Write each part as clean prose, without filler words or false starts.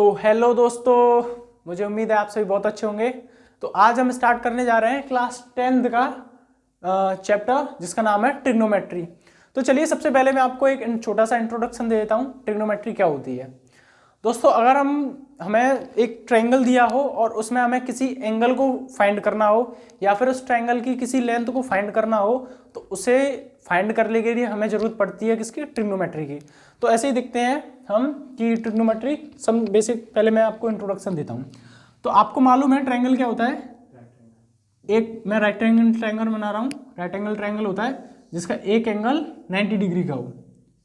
तो हेलो दोस्तों, मुझे उम्मीद है आप सभी बहुत अच्छे होंगे। तो आज हम स्टार्ट करने जा रहे हैं क्लास 10th का चैप्टर जिसका नाम है ट्रिग्नोमेट्री। तो चलिए सबसे पहले मैं आपको एक छोटा सा इंट्रोडक्शन दे देता हूँ ट्रिग्नोमेट्री क्या होती है। दोस्तों, अगर हमें एक ट्रायंगल दिया हो और उसमें हमें किसी एंगल को फाइंड करना हो या फिर उस ट्रायंगल की किसी लेंथ को फाइंड करना हो तो उसे फाइंड करने के लिए हमें जरूरत पड़ती है किसकी? ट्रिग्नोमेट्री की। तो ऐसे ही देखते हैं हम कि ट्रिग्नोमेट्री सम बेसिक। पहले मैं आपको इंट्रोडक्शन देता हूँ। तो आपको मालूम है ट्रायंगल क्या होता है? एक मैं राइट एंगल ट्रायंगल बना रहा हूँ। राइट एंगल ट्रायंगल होता है जिसका एक एंगल 90 डिग्री का हो,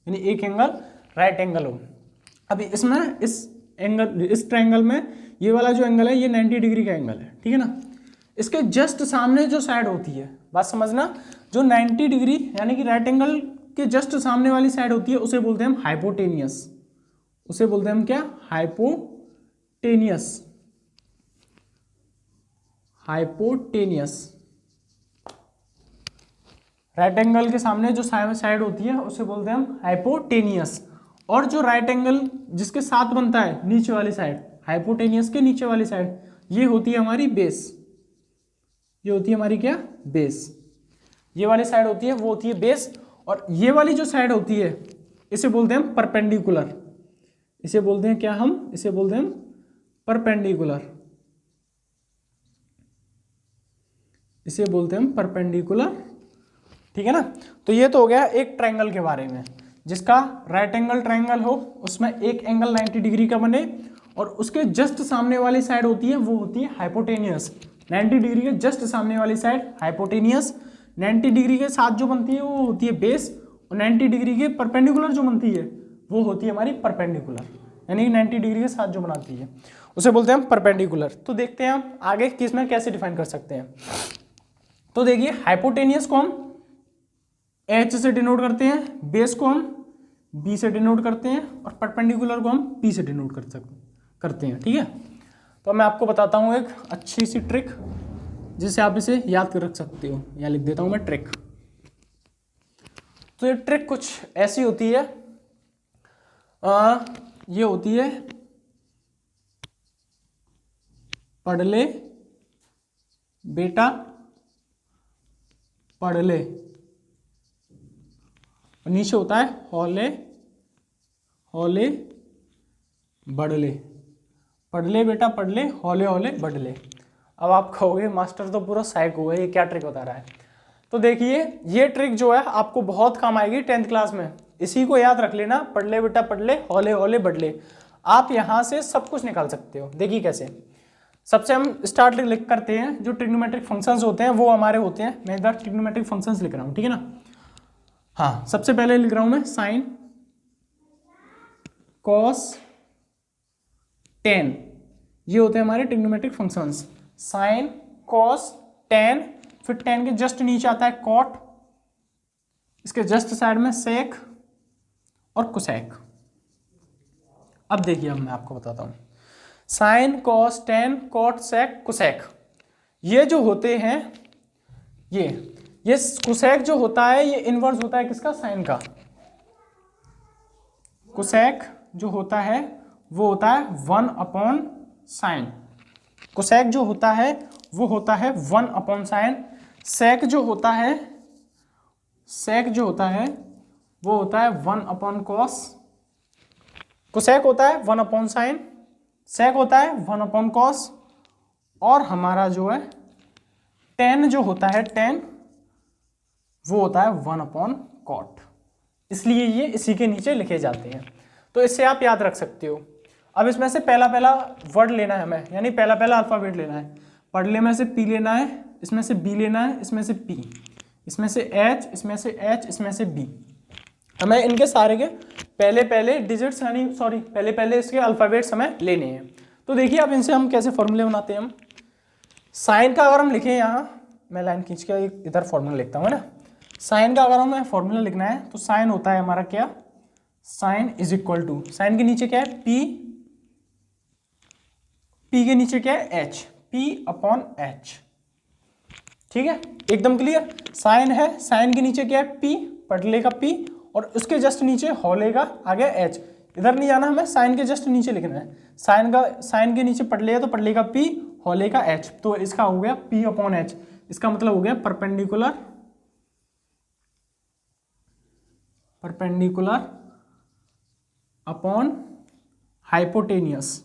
यानी एक एंगल राइट एंगल हो। अभी इसमें इस ट्रायंगल में ये वाला जो एंगल है ये 90 डिग्री का एंगल है, ठीक है ना। इसके जस्ट सामने जो साइड होती है, बात समझना, जो 90 डिग्री यानी कि राइट एंगल के जस्ट सामने वाली साइड होती है उसे बोलते हैं हम हाइपोटेनियस। उसे बोलते हैं हम क्या? हाइपोटेनियस। हाइपोटेनियस। राइट एंगल के सामने जो साइड होती है उसे बोलते हैं हम हाइपोटेनियस। और जो राइट एंगल जिसके साथ बनता है नीचे वाली साइड, हाइपोटेनियस के नीचे वाली साइड, ये होती है हमारी बेस। ये होती है हमारी क्या? बेस। ये वाली साइड होती है वो होती है बेस। और ये वाली जो साइड होती है इसे बोलते हैं हम परपेंडिकुलर। इसे बोलते हैं क्या? हम इसे बोलते हैं हम परपेंडिकुलर। इसे बोलते हैं हम परपेंडिकुलर, ठीक है ना। तो ये तो हो गया एक ट्रायंगल के बारे में जिसका राइट एंगल ट्रायंगल हो, उसमें एक एंगल 90 डिग्री का बने और उसके जस्ट सामने वाली साइड होती है वो होती है हाइपोटेनियस। 90 डिग्री के जस्ट सामने वाली साइड हाइपोटेनियस। 90 डिग्री के साथ जो बनती है वो होती है बेस, और 90 डिग्री के परपेंडिकुलर जो बनती है वो होती है हमारी परपेंडिकुलर, यानी 90 डिग्री के साथ जो बनाती है उसे बोलते हैं हम परपेंडिकुलर। तो देखते हैं हम आगे किस में कैसे डिफाइन कर सकते हैं। तो देखिए, हाइपोटेनियस को हम H से डिनोट करते हैं, बेस को हम B से डिनोट करते हैं और परपेंडिकुलर को हम P से डिनोट करते हैं, ठीक है। तो मैं आपको बताता हूँ एक अच्छी सी ट्रिक जिसे आप इसे याद कर रख सकते हो। यहाँ लिख देता हूँ मैं ट्रिक। तो ये ट्रिक कुछ ऐसी होती है, ये होती है पढ़ ले बेटा पढ़ ले, नीचे होता है हौले हौले बढ़ ले। पढ़ ले बेटा पढ़ ले, हौले हौले बढ़ ले। अब आप कहोगे मास्टर तो पूरा साइक हुआ है, ये क्या ट्रिक बता रहा है? तो देखिए, ये ट्रिक जो है आपको बहुत काम आएगी 10th क्लास में। इसी को याद रख लेना, पढ़ ले बेटा पढ़ ले, हौले हौले बढ़ ले। आप यहां से सब कुछ निकाल सकते हो। देखिए कैसे। सबसे हम स्टार्ट लिख करते हैं, जो ट्रिग्नोमेट्रिक फंक्शंस होते हैं वो हमारे होते हैं। मैं इधर ट्रिग्नोमेट्रिक फंक्शंस लिख रहा हूं, ठीक है ना। हाँ, सबसे पहले लिख रहा हूं मैं साइन कॉस टेन। ये होते हैं हमारे trigonometric functions. Sign cos ten, फिर टेन के जस्ट नीचे आता है कॉट, इसके जस्ट साइड में सेक और कोसेक। अब देखिए, अब मैं आपको बताता हूं। Sine cos tan cot sec cosec, ये जो होते हैं ये कोसेक जो होता है ये इनवर्स होता है किसका? साइन का। कोसेक जो होता है वो होता है 1 अपॉन साइन। कोसेक जो होता है वो होता है 1 अपॉन साइन। सेक जो होता है वो होता है 1 अपॉन कॉस। कोसेक होता है 1 अपॉन साइन, सेक होता है 1 अपॉन कॉस, और हमारा जो है टेन जो होता है टेन वो होता है 1 अपॉन कॉट। इसलिए ये इसी के नीचे लिखे जाते हैं। तो इससे आप याद रख सकते हो। अब इसमें से पहला वर्ड लेना है हमें, यानी पहला अल्फाबेट लेना है। पढ़ ले में से P लेना है, इसमें से B लेना है, इसमें से P, इसमें से H, इसमें से H, इसमें से B। हमें इनके सारे के पहले डिजिट्स यानी पहले इसके अल्फाबेट्स हमें लेने हैं। तो देखिए अब इनसे हम कैसे फॉर्मूले बनाते हैं। हम साइन का अगर हम लिखें, यहाँ मैं लाइन खींच के इधर फॉर्मूला लिखता हूँ, है ना। साइन का अगर हमें फॉर्मूला लिखना है तो साइन होता है हमारा क्या? Sine is equal to, sine के नीचे क्या है? P के नीचे क्या है? H, P अपॉन H, ठीक है, एकदम क्लियर। साइन है, साइन के नीचे क्या है? P, पढ़ ले का P, और उसके जस्ट नीचे हौले का आ गया H। इधर नहीं जाना, हमें साइन के जस्ट नीचे लिखना है। साइन के नीचे पटले है तो पटले का P, हौले का H, तो इसका हो गया P/H। इसका मतलब हो गया perpendicular upon hypotenuse,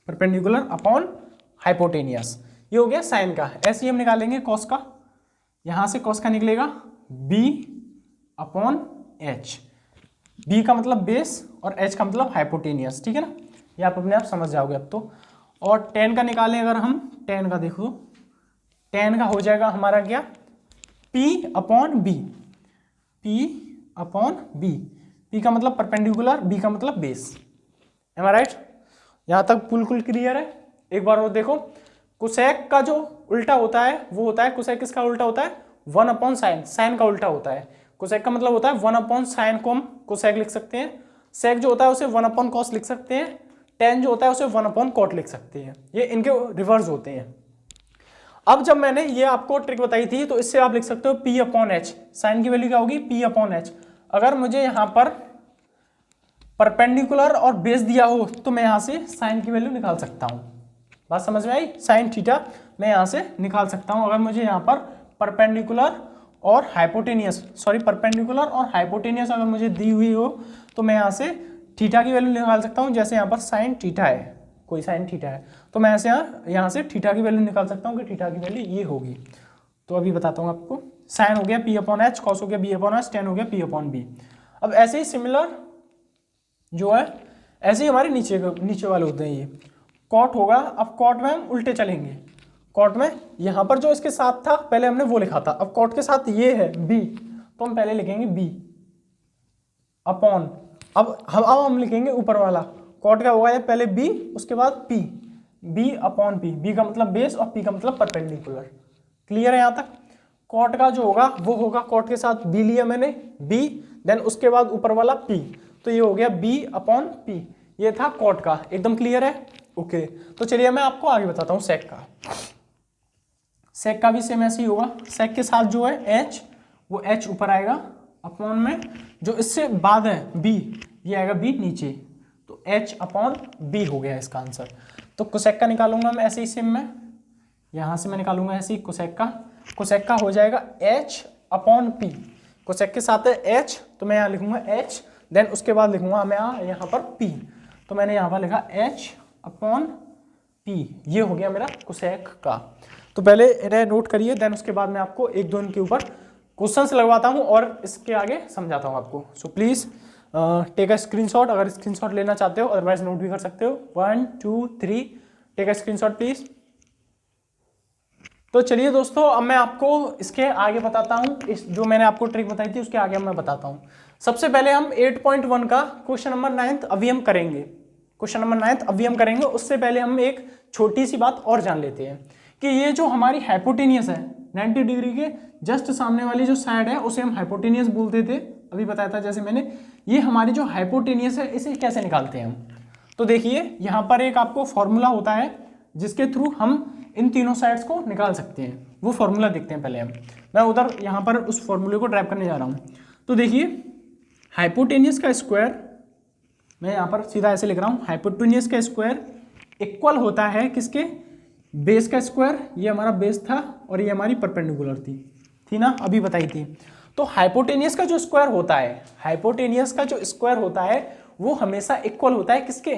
perpendicular upon hypotenuse, ये हो गया साइन का। ऐसे ही हम निकालेंगे कॉस का, यहां से कॉस का निकलेगा B/H। B का मतलब बेस और H का मतलब हाइपोटेनियस, ठीक है ना, ये आप अपने आप समझ जाओगे अब तो। और tan का निकालें अगर हम, tan का देखो, tan का हो जाएगा हमारा क्या, P/B, P/B, P का मतलब परपेंडिकुलर, B का मतलब बेस। एम आई राइट? यहां तक बिल्कुल क्लियर है? एक बार और देखो, कोसेक का जो उल्टा होता है वो होता है, कोसेक किसका उल्टा होता है, 1/sin, साइन का उल्टा होता है। कोसेक का मतलब होता है 1/sin को हम कोसेक लिख सकते हैं, सेक जो होता है उसे 1/cos लिख सकते हैं, tan जो होता है उसे 1/cot लिख सकते हैं, ये इनके रिवर्स होते हैं। अब जब मैंने ये आपको ट्रिक बताई थी तो इससे आप लिख सकते हो P/H, साइन की वैल्यू क्या होगी, P/H। अगर मुझे यहाँ पर परपेंडिकुलर और बेस दिया हो तो मैं यहाँ से साइन की वैल्यू निकाल सकता हूँ। बात समझ में आई? साइन थीटा मैं यहाँ से निकाल सकता हूँ अगर मुझे यहाँ पर परपेंडिकुलर और हाइपोटेनियस अगर मुझे दी हुई हो तो मैं यहाँ से थीटा की वैल्यू निकाल सकता हूँ। जैसे यहाँ पर साइन थीटा है, कोई साइन थीटा है, तो मैं ऐसे यहाँ से थीटा की वैल्यू निकाल सकता हूँ कि थीटा की वैल्यू ये होगी। तो अभी बताता हूँ आपको, साइन हो गया P/H, कॉस हो गया B/H, tan हो गया P/B। अब ऐसे ही सिमिलर जो है, ऐसे ही हमारे नीचे वाले होते हैं। ये कॉट होगा, अब कॉट में हम उल्टे चलेंगे। कॉट में यहाँ पर जो इसके साथ था पहले हमने वो लिखा था, अब कॉट के साथ ये है B, तो हम पहले लिखेंगे B अपॉन, अब हम लिखेंगे ऊपर वाला कॉट का होगा पहले B उसके बाद P, B/P, B का मतलब बेस और P का मतलब परपेंडिकुलर। क्लियर है यहाँ तक? कॉट का जो होगा वो होगा, कॉट के साथ B लिया मैंने, B, देन उसके बाद ऊपर वाला P, तो ये हो गया B/P, ये था कॉट का। एकदम क्लियर है? ओके। तो चलिए मैं आपको आगे बताता हूँ सेक का। सेक का भी सेम ऐसे ही होगा, सेक के साथ जो है H, वो H ऊपर आएगा, अपॉन में जो इससे बाद है B, ये आएगा B नीचे, तो H/B हो गया इसका आंसर। तो कोसेक का निकालूंगा मैं ऐसे ही सेम में, यहाँ से मैं निकालूंगा ऐसे ही कोसेक का हो जाएगा H/P, कोसेक के साथ है H तो मैं यहाँ लिखूंगा H, देन उसके बाद लिखूंगा मैं यहाँ पर P, तो मैंने यहाँ पर लिखा H/P, ये हो गया मेरा कोसेक का। तो पहले इन्हें नोट करिए, देन उसके बाद मैं आपको एक दो इनके ऊपर क्वेश्चंस लगवाता हूँ और इसके आगे समझाता हूँ आपको। So please take a screenshot, अगर स्क्रीनशॉट लेना चाहते हो, अदरवाइज नोट भी कर सकते हो। 1 2 3 टेक अ स्क्रीनशॉट प्लीज। तो चलिए दोस्तों, अब मैं आपको इसके आगे बताता हूँ, इस जो मैंने आपको ट्रिक बताई थी उसके आगे मैं बताता हूँ। सबसे पहले हम 8.1 का क्वेश्चन नंबर 9th अवयम करेंगे। क्वेश्चन नंबर 9th अवयम करेंगे, उससे पहले हम एक छोटी सी बात और जान लेते हैं कि ये जो हमारी हाइपोटेनियस है 90 डिग्री के जस्ट सामने वाली जो साइड है उसे हम हाइपोटेनियस बोलते थे, अभी बताया था जैसे मैंने। ये हमारी जो हाइपोटेनियस है इसे कैसे निकालते हैं हम, तो देखिए यहाँ पर एक आपको फॉर्मूला होता है जिसके थ्रू हम इन तीनों साइड्स को निकाल सकते हैं। वो फॉर्मूला देखते हैं पहले हम, मैं उधर यहाँ पर उस फॉर्मूले को ड्राइव करने जा रहा हूँ। तो देखिए हाइपोटेनियस का स्क्वायर, मैं यहाँ पर सीधा ऐसे लिख रहा हूँ, हाइपोटेनियस का स्क्वायर इक्वल होता है किसके, बेस का स्क्वायर, ये हमारा बेस था और ये हमारी परपेंडिकुलर थी ना, अभी बताई थी। तो हाइपोटेनियस का जो स्क्वायर होता है, हाइपोटेनियस का जो स्क्वायर होता है वो हमेशा इक्वल होता है किसके,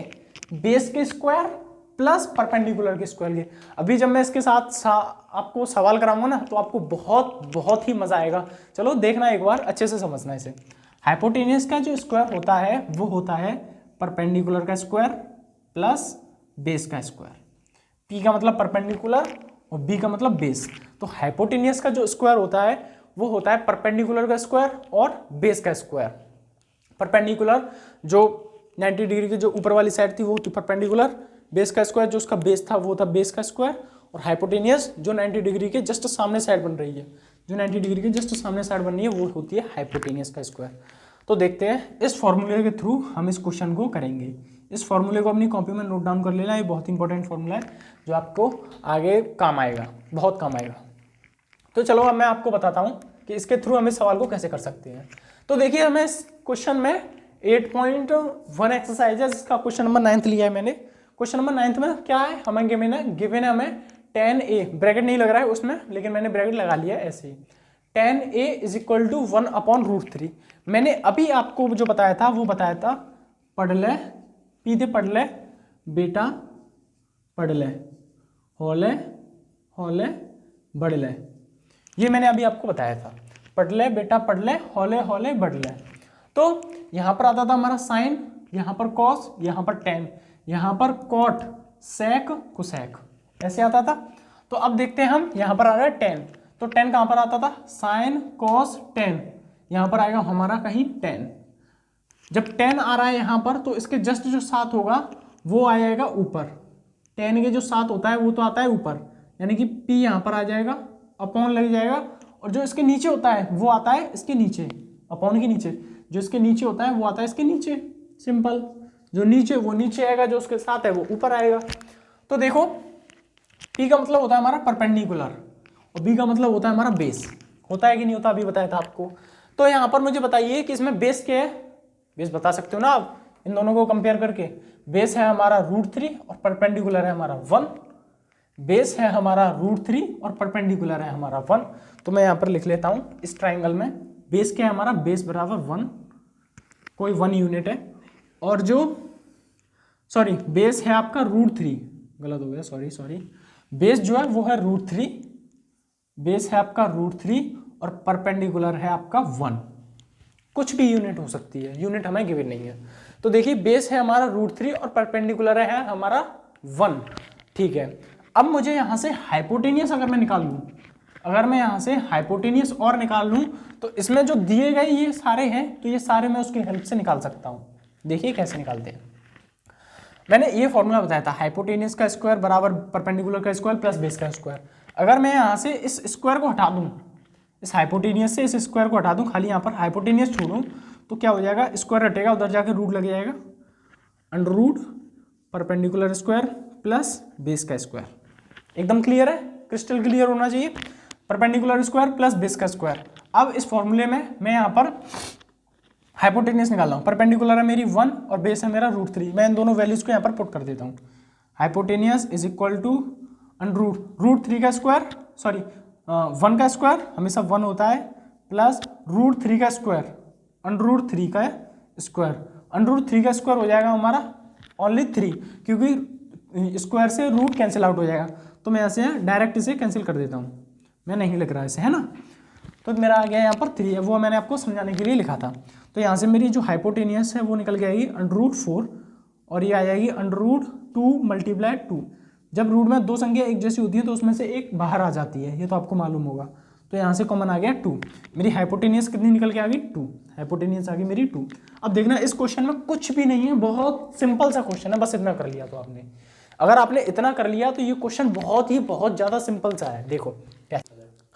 बेस के स्क्वायर प्लस परपेंडिकुलर के स्क्वायर के। अभी जब मैं इसके साथ आपको सवाल कराऊंगा ना तो आपको बहुत ही मजा आएगा। चलो देखना एक बार, अच्छे से समझना इसे। हाइपोटेनियस का जो स्क्वायर होता है वो होता है परपेंडिकुलर का स्क्वायर प्लस बेस का स्क्वायर। P का मतलब परपेंडिकुलर और B का मतलब बेस। तो हाइपोटेनियस का जो स्क्वायर होता है वो होता है परपेंडिकुलर का स्क्वायर और बेस का स्क्वायर। परपेंडिकुलर जो 90 डिग्री की जो ऊपर वाली साइड थी वो थी परपेंडिकुलर, बेस का स्क्वायर जो उसका बेस था वो था बेस का स्क्वायर, और हाइपोटेनियस जो 90 डिग्री के जस्ट सामने साइड बन रही है, जो 90 डिग्री के जस्ट सामने साइड बन रही है वो होती है हाइपोटेनियस का स्क्वायर। तो देखते हैं, इस फॉर्मूले के थ्रू हम इस क्वेश्चन को करेंगे। इस फॉर्मूले को अपनी कॉपी में नोट डाउन कर लेना, ये बहुत इंपॉर्टेंट फॉर्मूला है जो आपको आगे काम आएगा, बहुत काम आएगा। तो चलो अब मैं आपको बताता हूँ कि इसके थ्रू हम इस सवाल को कैसे कर सकते हैं। तो देखिए हमें इस क्वेश्चन में 8.1 एक्सरसाइज है जिसका क्वेश्चन नंबर 9 लिया है मैंने। क्वेश्चन नंबर 9 में क्या है, हमें गिवन है हमें tan a, ब्रैकेट नहीं लग रहा है उसमें लेकिन मैंने ब्रैकेट लगा लिया है ऐसे ही, tan a is equal to 1/√3। मैंने अभी आपको जो बताया था वो बताया था पढ़ ले पीते पढ़ ले बेटा पढ़ ले होले होले बढ़ ले, ये मैंने अभी आपको बताया था, पढ़ ले बेटा पढ़ ले होले होले बढ़ ले। तो यहाँ पर आता था हमारा साइन, यहाँ पर कॉस, यहाँ पर टेन, यहाँ पर कॉट सेक कुसेक, ऐसे आता था। तो अब देखते हैं हम, यहाँ पर आ रहा है टेन, तो टेन कहाँ पर आता था, साइन कॉस टेन, यहाँ पर आएगा हमारा कहीं टेन। जब टेन आ रहा है यहाँ पर तो इसके जस्ट जो साथ होगा वो आ जाएगा ऊपर, टेन के जो साथ होता है वो तो आता है ऊपर, यानी कि p यहाँ पर आ जाएगा, अपॉन लग जाएगा, और जो इसके नीचे होता है वो आता है इसके नीचे, अपॉन के नीचे जो इसके नीचे होता है वो आता है इसके नीचे, सिंपल। जो नीचे वो नीचे आएगा, जो उसके साथ है वो ऊपर आएगा। तो देखो p का मतलब होता है हमारा परपेंडिकुलर और b का मतलब होता है हमारा बेस, होता है कि नहीं होता, अभी बताया था आपको। तो यहाँ पर मुझे बताइए कि इसमें बेस क्या है, बेस बता सकते हो ना आप इन दोनों को कंपेयर करके। बेस है हमारा √3 और परपेंडिकुलर है हमारा 1, बेस है हमारा √3 और परपेंडिकुलर है हमारा 1। तो मैं यहाँ पर लिख लेता हूँ इस ट्राइंगल में, बेस क्या है हमारा, बेस बराबर 1, कोई 1 यूनिट है, और जो सॉरी बेस है आपका √3, गलत हो गया, सॉरी बेस जो है वो है √3, बेस है आपका √3 और परपेंडिकुलर है आपका 1, कुछ भी यूनिट हो सकती है, यूनिट हमें गिवन नहीं है। तो देखिए बेस है हमारा √3 और परपेंडिकुलर है हमारा 1, ठीक है। अब मुझे यहाँ से हाइपोटेनियस अगर मैं निकाल लूँ, अगर मैं यहाँ से हाइपोटेनियस और निकाल लूँ तो इसमें जो दिए गए ये सारे हैं तो ये सारे मैं उसकी हेल्प से निकाल सकता हूँ। देखिए कैसे निकालते हैं, मैंने ये फॉर्मूला बताया था, हाइपोटेनियस का स्क्वायर बराबर परपेंडिकुलर का स्क्वायर प्लस बेस का स्क्वायर। अगर मैं यहाँ से इस स्क्वायर को हटा दूँ, इस हाइपोटेनियस से इस स्क्वायर को हटा दूँ, खाली यहाँ पर हाइपोटेनियस छोड़ूँ तो क्या हो जाएगा, स्क्वायर हटेगा उधर जाके रूट लग जाएगा, under root perpendicular square plus base का स्क्वायर। एकदम क्लियर है, क्रिस्टल क्लियर होना चाहिए, परपेंडिकुलर स्क्वायर प्लस बेस का स्क्वायर। अब इस फॉर्मूले में मैं यहाँ पर हाइपोटेनियस निकाल रहा हूँ, परपेंडिकुलर है मेरी 1 और बेस है मेरा √3, मैं इन दोनों वैल्यूज को यहाँ पर पुट कर देता हूँ। Hypotenuse is equal to under √3 का स्क्वायर, सॉरी 1 का स्क्वायर हमेशा 1 होता है, प्लस √3 का स्क्वायर, अंडर √3 का स्क्वायर, अंडर √3 का स्क्वायर हो जाएगा हमारा ओनली 3, क्योंकि स्क्वायर से रूट कैंसिल आउट हो जाएगा। तो मैं यहाँ से डायरेक्ट इसे कैंसिल कर देता हूँ, मैं नहीं लिख रहा इसे, है ना। तो मेरा आ गया यहाँ पर 3 है, वो मैंने आपको समझाने के लिए लिखा था। तो यहाँ से मेरी जो हाइपोटेनियस है वो निकल के आएगी √4 और ये आ जाएगी √2 × 2। जब रूट में दो संख्या एक जैसी होती है तो उसमें से एक बाहर आ जाती है, ये तो आपको मालूम होगा। तो यहाँ से कॉमन आ गया 2, मेरी हाइपोटेनियस कितनी निकल के आ गई 2, हाइपोटेनियस आ गई मेरी 2। अब देखना इस क्वेश्चन में कुछ भी नहीं है, बहुत सिंपल सा क्वेश्चन है, बस इतना कर लिया तो आपने, अगर आपने इतना कर लिया तो ये क्वेश्चन बहुत ज़्यादा सिंपल सा है। देखो क्या,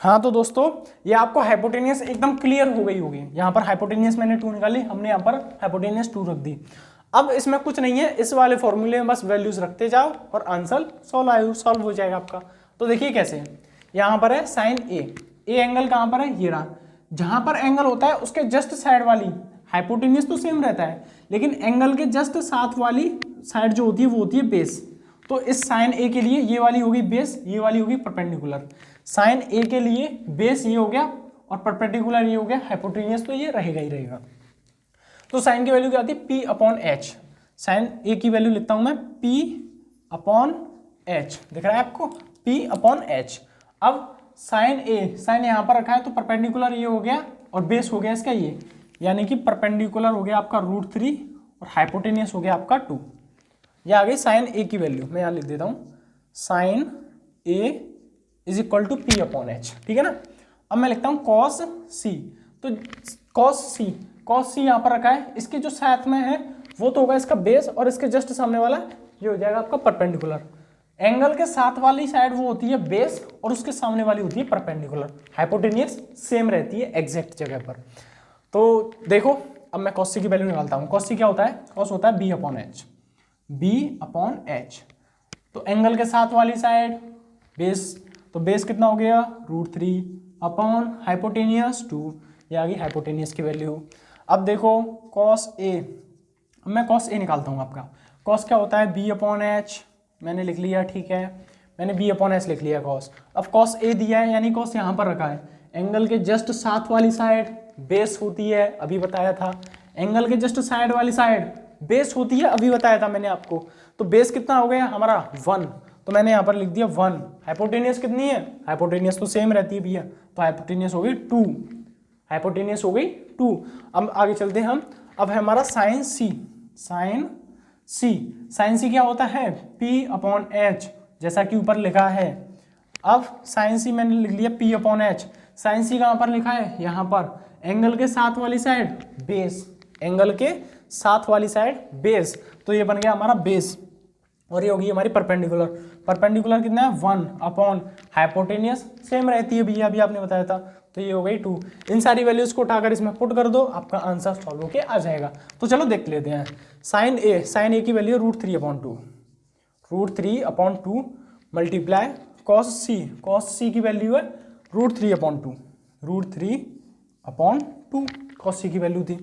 हाँ तो दोस्तों ये आपको हाइपोटेनियस एकदम क्लियर हो गई होगी। यहाँ पर हाइपोटेनियस मैंने 2 निकाली, हमने यहाँ पर हाइपोटेनियस 2 रख दी। अब इसमें कुछ नहीं है, इस वाले फॉर्मूले में बस वैल्यूज रखते जाओ और आंसर सॉल्व हो जाएगा आपका। तो देखिए कैसे, यहाँ पर है साइन ए एंगल कहाँ पर है, ये रहा। जहाँ पर एंगल होता है उसके जस्ट साइड वाली, हाइपोटेनियस तो सेम रहता है लेकिन एंगल के जस्ट साथ वाली साइड जो होती है वो होती है बेस। तो इस साइन ए के लिए ये वाली होगी बेस, ये वाली होगी परपेंडिकुलर। साइन ए के लिए बेस ये हो गया और परपेंडिकुलर ये हो गया हाइपोटेनियस, तो ये रहेगा ही रहेगा। तो साइन की वैल्यू क्या आती है P/H, साइन ए की वैल्यू लिखता हूं मैं P/H, दिख रहा है आपको P/H। अब साइन ए, साइन यहाँ पर रखा है तो परपेंडिकुलर ये हो गया और बेस हो गया इसका ये, यानी कि परपेंडिकुलर हो गया आपका √3 और हाइपोटेनियस हो गया आपका 2। ये आ गई साइन ए की वैल्यू, मैं यहाँ लिख देता हूँ sine A is equal to P/H, ठीक है ना। अब मैं लिखता हूँ कॉस सी, तो कॉस सी यहाँ पर रखा है, इसके जो साथ में है वो तो होगा इसका बेस और इसके जस्ट सामने वाला ये हो जाएगा आपका परपेंडिकुलर। एंगल के साथ वाली साइड वो होती है बेस और उसके सामने वाली होती है परपेंडिकुलर। हाइपोटेनियस सेम रहती है एग्जैक्ट जगह पर। तो देखो अब मैं कॉस सी की वैल्यू निकालता हूँ। कॉस सी क्या होता है, कॉस होता है B/H। तो एंगल के साथ वाली साइड बेस, तो बेस कितना हो गया √3 अपॉन हाइपोटेनियस 2, ये आ गई हाइपोटेनियस की वैल्यू। अब देखो कॉस ए, अब मैं कॉस ए निकालता हूँ आपका। कॉस क्या होता है, बी अपॉन एच, मैंने लिख लिया, ठीक है, मैंने बी अपॉन एच लिख लिया कॉस। अब कॉस ए दिया है यानी कॉस यहाँ पर रखा है, एंगल के जस्ट साथ वाली साइड बेस होती है, अभी बताया था। एंगल के जस्ट साइड वाली साइड बेस होती है, अभी बताया था मैंने आपको। तो बेस कितना हो गया हमारा 1, तो मैंने यहाँ पर लिख दिया 1। हाइपोटेनियस कितनी है, हाइपोटेनियस तो सेम रहती है भैया, तो हाइपोटेनियस हो गई 2, हाइपोटेनियस हो गई 2। अब आगे चलते हैं हम। अब है हमारा साइन सी, साइन सी, साइन सी क्या होता है, P अपॉन एच, जैसा कि ऊपर लिखा है। अब साइन सी मैंने लिख लिया P अपॉन एच। साइन सी कहाँ पर लिखा है, यहाँ पर, एंगल के साथ वाली साइड बेस, एंगल के साथ वाली साइड बेस, तो ये बन गया हमारा बेस। और ये होगी हमारी परपेंडिकुलर। परपेंडिकुलर कितना है 1 अपॉन हाइपोटेनियस सेम रहती है भैया, अभी आपने बताया था, तो ये हो गई 2। इन सारी वैल्यूज को उठाकर इसमें पुट कर दो, आपका आंसर सॉल्व होके आ जाएगा। तो चलो देख लेते हैं। साइन ए की वैल्यू √3/2, √3/2 मल्टीप्लाई कॉस सी की वैल्यू है √3/2, √3/2 कॉस सी की वैल्यू थी।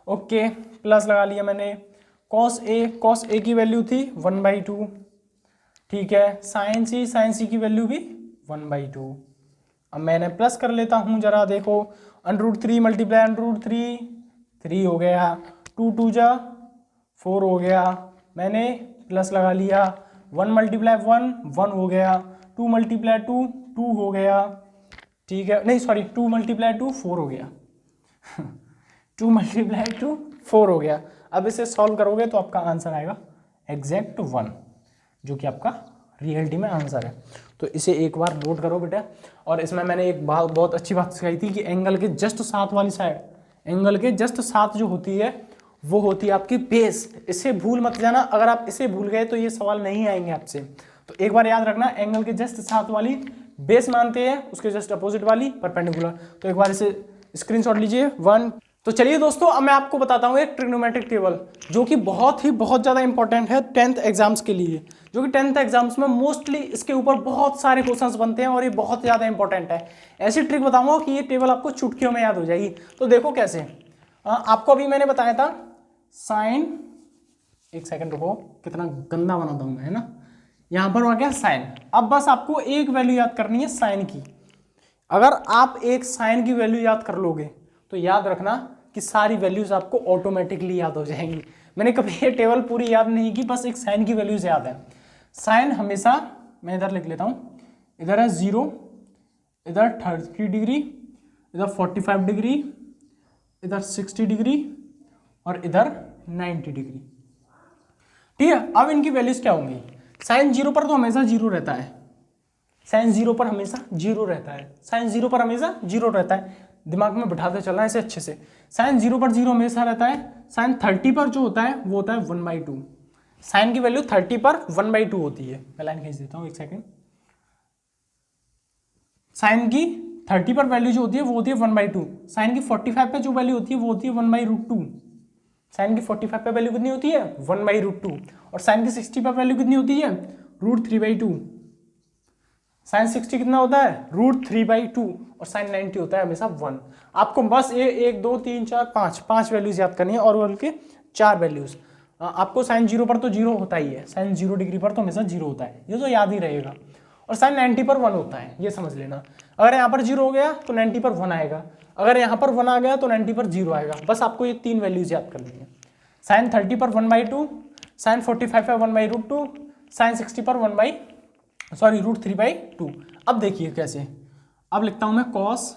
ओके, प्लस लगा लिया मैंने। कॉस ए की वैल्यू थी 1/2, ठीक है। साइन सी की वैल्यू भी 1/2। अब मैंने प्लस कर लेता हूँ जरा, देखो √3 मल्टीप्लाई √3, 3 हो गया, 2 2 जा 4 हो गया, मैंने प्लस लगा लिया। 1 मल्टीप्लाई 1 1 हो गया, 2 मल्टीप्लाई 2 2 हो गया, ठीक है, नहीं सॉरी 2 मल्टीप्लाई 2 4 हो गया 2 मल्टीप्लाई 2 4 हो गया। अब इसे सॉल्व करोगे तो आपका आंसर आएगा एग्जैक्ट 1, जो कि आपका रियलिटी में आंसर है। तो इसे एक बार नोट करो बेटा। और इसमें मैंने एक बहुत अच्छी बात सिखाई थी कि एंगल के जस्ट साथ वाली साइड, एंगल के जस्ट साथ जो होती है वो होती है आपकी बेस। इसे भूल मत जाना, अगर आप इसे भूल गए तो ये सवाल नहीं आएंगे आपसे। तो एक बार याद रखना, एंगल के जस्ट साथ वाली बेस मानते हैं, उसके जस्ट अपोजिट वाली परपेंडिकुलर। तो एक बार इसे स्क्रीनशॉट लीजिए 1। तो चलिए दोस्तों, अब मैं आपको बताता हूँ एक ट्रिग्नोमेट्रिक टेबल, जो कि बहुत ज़्यादा इंपॉर्टेंट है 10th एग्जाम्स के लिए, जो कि 10th एग्जाम्स में मोस्टली इसके ऊपर बहुत सारे क्वेश्चंस बनते हैं और ये बहुत ज़्यादा इंपॉर्टेंट है। ऐसी ट्रिक बताऊंगा कि ये टेबल आपको चुटकियों में याद हो जाएगी। तो देखो कैसे, आपको अभी मैंने बताया था साइन, एक सेकेंड रुको, कितना गंदा बनाता हूँ मैं, है ना। यहाँ पर हो गया साइन। अब बस आपको एक वैल्यू याद करनी है साइन की। अगर आप एक साइन की वैल्यू याद कर लोगे तो याद रखना कि सारी वैल्यूज आपको ऑटोमेटिकली याद हो जाएंगी। मैंने कभी ये टेबल पूरी याद नहीं की, बस एक साइन की वैल्यूज याद है। साइन हमेशा, मैं इधर लिख लेता हूँ, इधर है 0, इधर 30 डिग्री, इधर 45 डिग्री, इधर 60 डिग्री और इधर 90 डिग्री, ठीक है। अब इनकी वैल्यूज क्या होंगी, साइन 0 पर तो हमेशा 0 रहता है, साइन 0 पर हमेशा 0 रहता है, साइन 0 पर हमेशा 0 रहता है, दिमाग में बिठाते चलना है इसे अच्छे से। साइन 0 पर 0 हमेशा रहता है। साइन 30 पर जो होता है वो होता है 1/2। साइन की वैल्यू 30 पर 1/2 होती है। मैं लाइन खींच देता हूँ एक सेकेंड। साइन की 30 पर वैल्यू जो होती है वो होती है 1/2। साइन की 45 पे जो वैल्यू होती है वो होती है 1/√2। साइन की 45 पे वैल्यू कितनी होती है 1/√2। और साइन की 60 पर वैल्यू कितनी होती है √3/2। साइन 60 कितना होता है √3/2 और साइन 90 होता है हमेशा 1। आपको बस ये 1 2 3 4 5 वैल्यूज याद करनी है और बल्कि 4 वैल्यूज। आपको साइन 0 पर तो 0 होता ही है, साइन 0 डिग्री पर तो हमेशा 0 होता है, ये तो याद ही रहेगा। और साइन 90 पर 1 होता है, ये समझ लेना। अगर यहाँ पर 0 हो गया तो 90 पर 1 आएगा, अगर यहाँ पर 1 आ गया तो 90 पर 0 आएगा। बस आपको ये 3 वैल्यूज याद करनी है। साइन 30 पर 1/2, साइन 45 पर 1/√2, साइन 60 पर √3/2। अब देखिए कैसे, अब लिखता हूं मैं cos,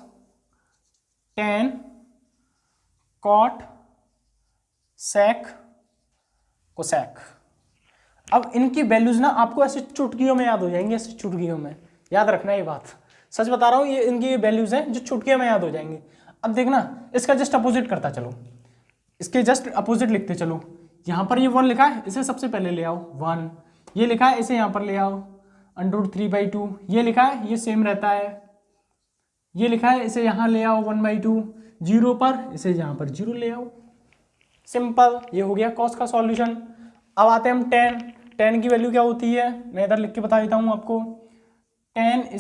tan, cot, sec, cosec. अब इनकी वैल्यूज ना आपको ऐसे चुटकियों में याद हो जाएंगी, ऐसे चुटकियों में याद रखना। ये बात सच बता रहा हूं, ये इनकी वैल्यूज हैं जो चुटकियों में याद हो जाएंगी। अब देखना, इसका जस्ट अपोजिट करता चलो, इसके जस्ट अपोजिट लिखते चलो। यहां पर ये 1 लिखा है, इसे सबसे पहले ले आओ 1। ये लिखा है, इसे यहां पर ले आओ √3/2। ये लिखा है, ये सेम रहता है। ये लिखा है, इसे यहां ले आओ 1/2। 0 पर इसे यहां पर 0 ले आओ, सिंपल। ये हो गया कॉस का सॉल्यूशन। अब आते हैं हम टेन। टेन की वैल्यू क्या होती है, मैं इधर लिख के बता देता हूं आपको। Tan =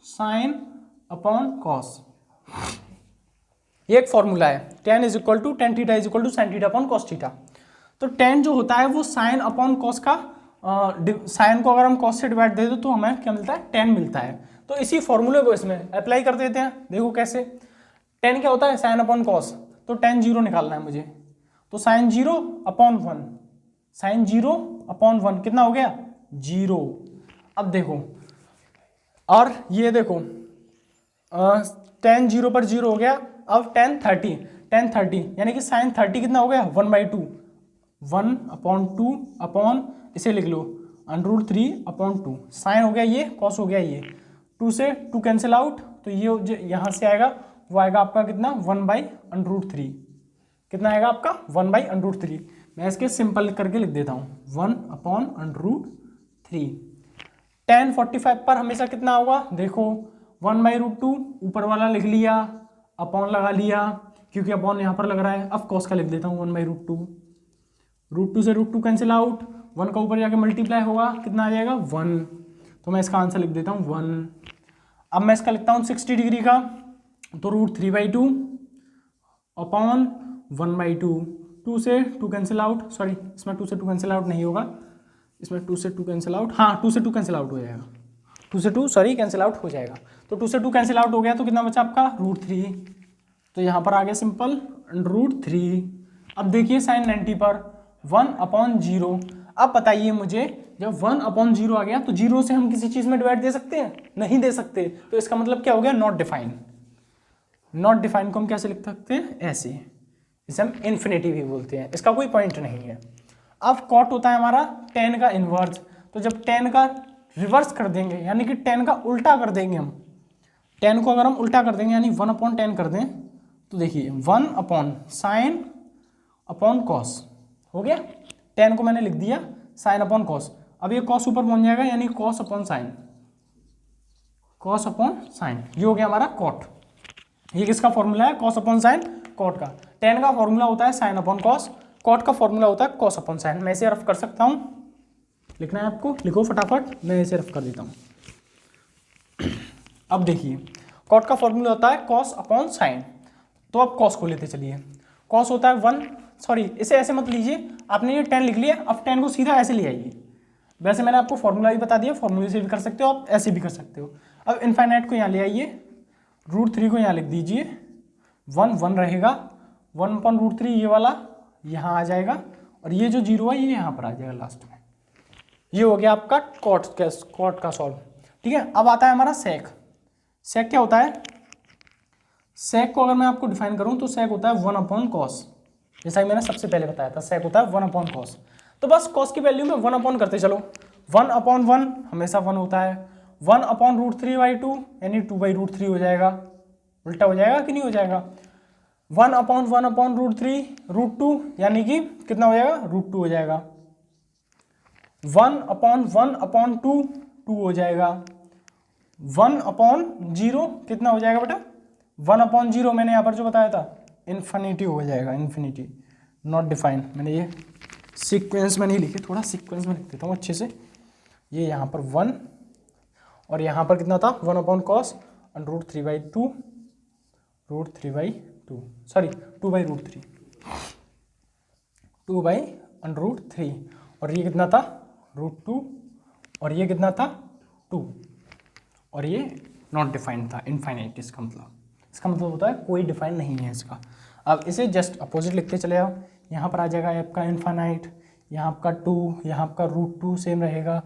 sine upon cos. ये एक फॉर्मूला है, tan is equal to tan theta is equal to sin theta upon cos theta. तो tan जो होता है वो sin अपॉन cos का साइन को अगर हम cos से डिवाइड दे दो तो हमें क्या मिलता है, tan मिलता है। तो इसी फॉर्मूले को इसमें अप्लाई कर देते हैं। देखो कैसे, tan क्या होता है sin अपॉन cos, तो tan 0 निकालना है मुझे, तो sin 0 अपॉन 1, sin 0 अपॉन 1 कितना हो गया 0। अब देखो, और ये देखो tan 0 पर 0 हो गया। अब tan 30 यानी कि sin 30 कितना हो गया 1/2, 1/2 अपॉन इसे लिख लो √3/2, साइन हो गया ये, कॉस हो गया ये, 2 से 2 कैंसिल आउट, तो ये यहाँ से आएगा, वो आएगा आपका कितना 1/√3, कितना आएगा आपका 1/√3। मैं इसके सिंपल करके लिख देता हूँ 1/√3। tan 45 पर हमेशा कितना होगा, देखो 1/√2 ऊपर वाला लिख लिया, अपॉन लगा लिया क्योंकि अपॉन यहाँ पर लग रहा है। अब कॉस का लिख देता हूँ 1/√2, √2 से √2 कैंसिल आउट, 1 का ऊपर जाके मल्टीप्लाई होगा, कितना आ जाएगा 1, तो मैं इसका आंसर लिख देता हूँ 1। अब मैं इसका लिखता हूँ 60 डिग्री का, तो √3/2 अपॉन 1/2, 2 से 2 कैंसिल आउट, सॉरी इसमें 2 से 2 कैंसिल आउट नहीं होगा, इसमें 2 से 2 कैंसिल आउट, हाँ 2 से 2 कैंसिल आउट हो जाएगा, 2 से 2 सॉरी कैंसिल आउट हो जाएगा। तो 2 से 2 कैंसिल आउट हो गया, तो कितना बचा आपका √3, तो यहाँ पर आ गया सिंपल √3। अब देखिए sin 90 पर 1/0। अब बताइए मुझे, जब 1/0 आ गया तो 0 से हम किसी चीज़ में डिवाइड दे सकते हैं, नहीं दे सकते, तो इसका मतलब क्या हो गया, नॉट डिफाइन। नॉट डिफाइन को हम कैसे लिख सकते हैं, ऐसे, इसे हम इन्फिनिटी भी बोलते हैं, इसका कोई पॉइंट नहीं है। अब कॉट होता है हमारा tan का इन्वर्स, तो जब tan का रिवर्स कर देंगे यानी कि tan का उल्टा कर देंगे हम, tan को अगर हम उल्टा कर देंगे यानी 1/tan कर दें, तो देखिए 1/sin अपॉन cos हो गया, tan को मैंने लिख दिया sin अपॉन cos। अब ये cos ऊपर पहुंच जाएगा यानी cos upon sin, cos upon sin, ये हो गया हमारा cot। ये किसका फॉर्मूला है, cos अपॉन sin cot का। tan का फॉर्मूला होता है sin अपॉन cos, cot का फॉर्मूला होता है cos अपॉन sin। मैं इसे रफ कर सकता हूँ, लिखना है आपको, लिखो फटाफट, मैं इसे रफ कर देता हूँ। अब देखिए cot का फॉर्मूला होता है cos अपॉन sin, तो अब cos को लेते चलिए, cos होता है 1, सॉरी इसे ऐसे मत लीजिए, आपने ये tan लिख लिया, अब tan को सीधा ऐसे ले आइए। वैसे मैंने आपको फॉर्मूला भी बता दिया, फॉर्मूले से भी कर सकते हो, आप ऐसे भी कर सकते हो। अब इनफाइनाइट को यहाँ ले आइए, √3 को यहाँ लिख दीजिए, 1 रहेगा, 1/√3 ये वाला यहाँ आ जाएगा, और ये जो 0 है ये यहाँ पर आ जाएगा लास्ट में। ये हो गया आपका कॉट का सॉल्व, ठीक है। अब आता है हमारा सेक। सेक क्या होता है, सेक को अगर मैं आपको डिफाइन करूँ तो सेक होता है 1/cos, जैसा कि मैंने सबसे पहले बताया था, सेक होता है 1/cos। तो बस cos की वैल्यू में 1 करते चलो, 1/1 हमेशा 1 होता है, 1/√3/2 यानी 2/√3 हो जाएगा, उल्टा हो जाएगा कि नहीं हो जाएगा, 1/1/√3 √2 यानी कि कितना हो जाएगा, √2 हो जाएगा, 1/1/2 2 हो जाएगा, 1/0 कितना हो जाएगा बेटा, 1/0 मैंने यहाँ पर जो बताया था इन्फिनिटी हो जाएगा, इन्फिनिटी, नॉट डिफाइन। मैंने ये सीक्वेंस में नहीं लिखे, थोड़ा सीक्वेंस में लिख देता हूँ अच्छे से। ये यहाँ पर 1 और यहाँ पर कितना था 1/cos √3/2 सॉरी 2/√3 2/√3, और ये कितना था √2, और ये कितना था 2, और ये नॉट डिफाइंड था, इनफाइनाइट। इसका मतलब होता है कोई डिफाइन नहीं है इसका। अब इसे जस्ट अपोजिट लिखते चले आओ, यहाँ पर आ जाएगा आपका इनफाइनाइट, यहाँ आपका 2, यहाँ आपका √2 सेम रहेगा,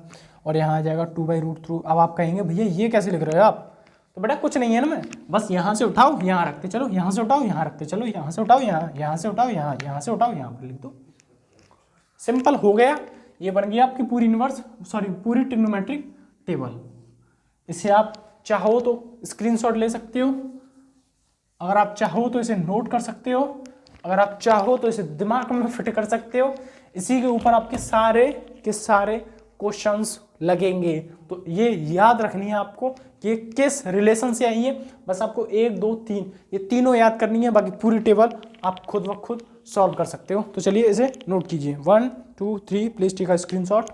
और यहाँ आ जाएगा 2/√3। अब आप कहेंगे भैया ये कैसे लिख रहे हो आप, तो बेटा कुछ नहीं है ना, मैं बस यहाँ से उठाओ यहाँ रखते चलो, यहाँ से उठाओ यहाँ रखते चलो, यहाँ से उठाओ यहाँ से उठाओ यहाँ से उठाओ यहाँ पर लिख दो, सिंपल हो गया। ये बन गया आपकी पूरी ट्रिग्नोमेट्रिक टेबल। इसे आप चाहो तो स्क्रीनशॉट ले सकते हो, अगर आप चाहो तो इसे नोट कर सकते हो, अगर आप चाहो तो इसे दिमाग में फिट कर सकते हो। इसी के ऊपर आपके सारे के सारे क्वेश्चंस लगेंगे, तो ये याद रखनी है आपको कि किस रिलेशन से आई है। बस आपको 1 2 3 ये तीनों याद करनी है, बाकी पूरी टेबल आप खुद ब खुद सॉल्व कर सकते हो। तो चलिए इसे नोट कीजिए, 1 2 3, प्लीज टेक अ स्क्रीनशॉट।